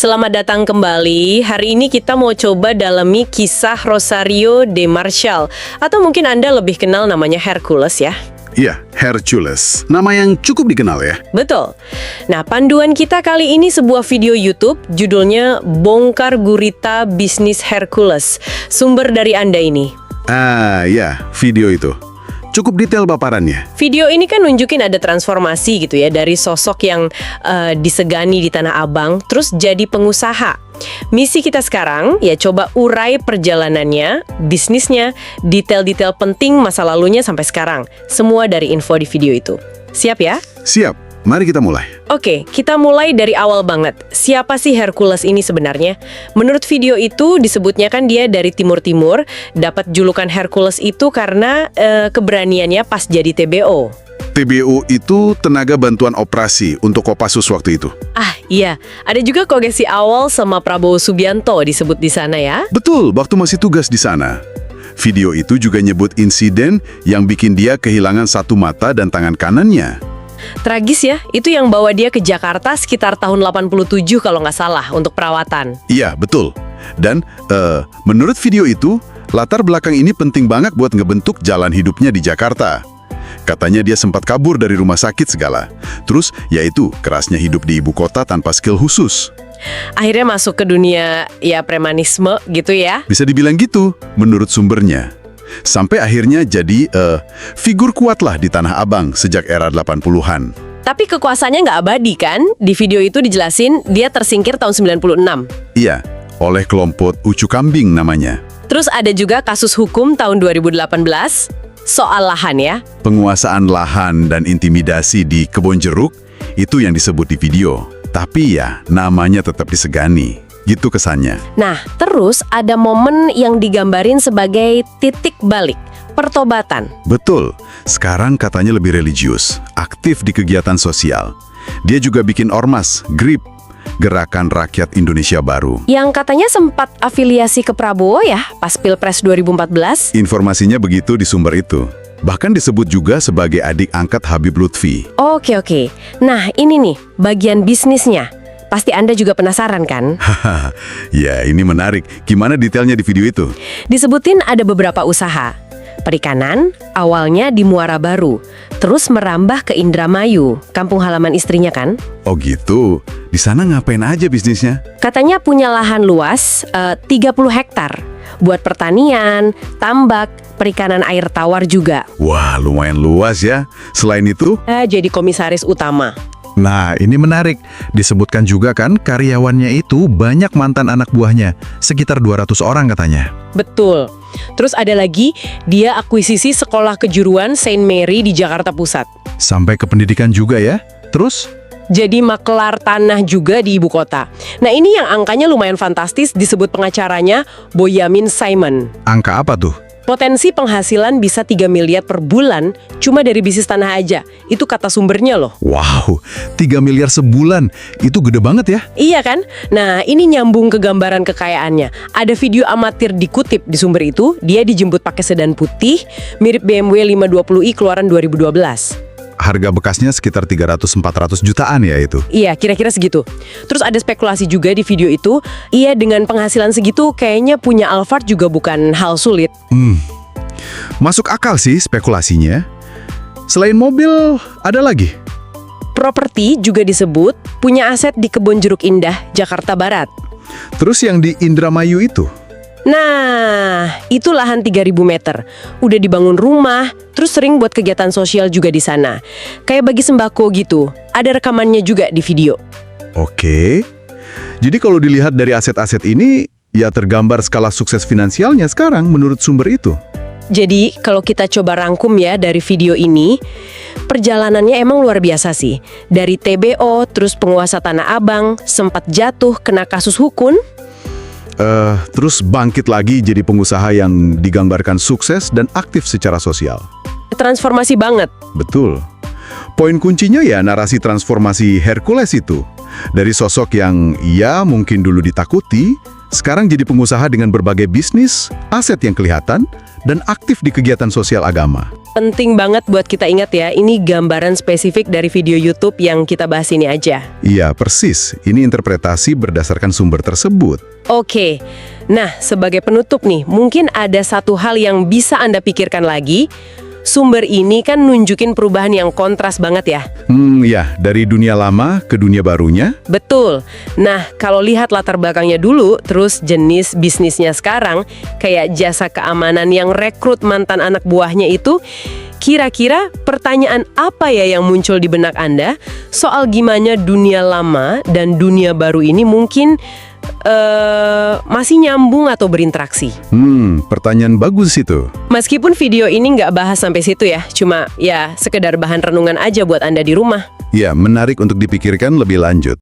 Selamat datang kembali. Hari ini kita mau coba dalami kisah Rosario de Marshall. Atau mungkin Anda lebih kenal namanya Hercules ya. Iya, Hercules. Nama yang cukup dikenal ya. Betul. Nah, panduan kita kali ini sebuah video YouTube, judulnya Bongkar Gurita Bisnis Hercules. Sumber dari Anda ini. Ya, video itu. Cukup detail paparannya. Video ini kan nunjukin ada transformasi gitu ya, dari sosok yang disegani di Tanah Abang, terus jadi pengusaha. Misi kita sekarang, ya coba urai perjalanannya, bisnisnya, detail-detail penting masa lalunya sampai sekarang. Semua dari info di video itu. Siap ya? Siap. Mari kita mulai. Oke, kita mulai dari awal banget. Siapa sih Hercules ini sebenarnya? Menurut video itu disebutnya kan dia dari Timur-Timur, dapat julukan Hercules itu karena keberaniannya pas jadi TBO. TBO itu tenaga bantuan operasi untuk Kopassus waktu itu. Iya. Ada juga kogesi awal sama Prabowo Subianto disebut di sana ya. Betul, waktu masih tugas di sana. Video itu juga nyebut insiden yang bikin dia kehilangan satu mata dan tangan kanannya. Tragis ya, itu yang bawa dia ke Jakarta sekitar tahun 87 kalau nggak salah untuk perawatan. Iya, betul. Dan menurut video itu, latar belakang ini penting banget buat ngebentuk jalan hidupnya di Jakarta. Katanya dia sempat kabur dari rumah sakit segala. Terus, yaitu kerasnya hidup di ibu kota tanpa skill khusus. Akhirnya masuk ke dunia ya premanisme gitu ya. Bisa dibilang gitu, menurut sumbernya. Sampai akhirnya jadi figur kuat lah di Tanah Abang sejak era 80-an. Tapi kekuasaannya nggak abadi kan? Di video itu dijelasin dia tersingkir tahun 96. Iya, oleh kelompok Ucu Kambing namanya. Terus ada juga kasus hukum tahun 2018 soal lahan ya. Penguasaan lahan dan intimidasi di Kebon Jeruk itu yang disebut di video. Tapi ya, namanya tetap disegani. Gitu kesannya. Nah, terus ada momen yang digambarin sebagai titik balik, pertobatan. Betul. Sekarang katanya lebih religius, aktif di kegiatan sosial. Dia juga bikin ormas, GRIP, Gerakan Rakyat Indonesia Baru. Yang katanya sempat afiliasi ke Prabowo ya, pas Pilpres 2014. Informasinya begitu di sumber itu. Bahkan disebut juga sebagai adik angkat Habib Lutfi. Oke. Nah, ini nih, bagian bisnisnya. Pasti Anda juga penasaran kan? Hahaha, ya ini menarik. Gimana detailnya di video itu? Disebutin ada beberapa usaha. Perikanan, awalnya di Muara Baru, terus merambah ke Indramayu, kampung halaman istrinya kan? Oh gitu, di sana ngapain aja bisnisnya? Katanya punya lahan luas 30 hektar, buat pertanian, tambak, perikanan air tawar juga. Wah, lumayan luas ya. Selain itu? Jadi komisaris utama. Nah, ini menarik. Disebutkan juga kan karyawannya itu banyak mantan anak buahnya, sekitar 200 orang katanya. Betul. Terus ada lagi, dia akuisisi sekolah kejuruan Saint Mary di Jakarta Pusat. Sampai ke pendidikan juga ya. Terus? Jadi makelar tanah juga di ibu kota. Nah, ini yang angkanya lumayan fantastis, disebut pengacaranya Boyamin Simon. Angka apa tuh? Potensi penghasilan bisa 3 miliar per bulan cuma dari bisnis tanah aja. Itu kata sumbernya loh. Wow, 3 miliar sebulan. Itu gede banget ya. Iya kan? Nah, ini nyambung ke gambaran kekayaannya. Ada video amatir dikutip di sumber itu, dia dijemput pakai sedan putih, mirip BMW 520i keluaran 2012. Harga bekasnya sekitar 300-400 jutaan ya itu. Iya, kira-kira segitu. Terus ada spekulasi juga di video itu, iya dengan penghasilan segitu kayaknya punya Alphard juga bukan hal sulit. Masuk akal sih spekulasinya. Selain mobil, ada lagi. Properti juga disebut punya aset di Kebon Jeruk Indah, Jakarta Barat. Terus yang di Indramayu itu? Nah, itu lahan 3.000 meter. Udah dibangun rumah, terus sering buat kegiatan sosial juga di sana. Kayak bagi sembako gitu. Ada rekamannya juga di video. Oke. Jadi kalau dilihat dari aset-aset ini, ya tergambar skala sukses finansialnya sekarang menurut sumber itu. Jadi, kalau kita coba rangkum ya dari video ini, perjalanannya emang luar biasa sih. Dari TBO, terus penguasa Tanah Abang, sempat jatuh kena kasus hukum. Terus bangkit lagi jadi pengusaha yang digambarkan sukses dan aktif secara sosial. Transformasi banget. Betul. Poin kuncinya ya narasi transformasi Hercules itu. Dari sosok yang ya mungkin dulu ditakuti, sekarang jadi pengusaha dengan berbagai bisnis, aset yang kelihatan, dan aktif di kegiatan sosial agama. penting banget buat kita ingat ya, ini gambaran spesifik dari video YouTube yang kita bahas ini aja. Iya, persis. Ini interpretasi berdasarkan sumber tersebut. Oke, nah sebagai penutup nih, mungkin ada satu hal yang bisa Anda pikirkan lagi. Sumber ini kan nunjukin perubahan yang kontras banget ya. Ya, dari dunia lama ke dunia barunya. Betul. Nah, kalau lihat latar belakangnya dulu, terus jenis bisnisnya sekarang, kayak jasa keamanan yang rekrut mantan anak buahnya itu, kira-kira pertanyaan apa ya yang muncul di benak Anda soal gimana dunia lama dan dunia baru ini mungkin masih nyambung atau berinteraksi? Pertanyaan bagus itu. Meskipun video ini nggak bahas sampai situ ya, cuma ya sekedar bahan renungan aja buat Anda di rumah. Ya, menarik untuk dipikirkan lebih lanjut.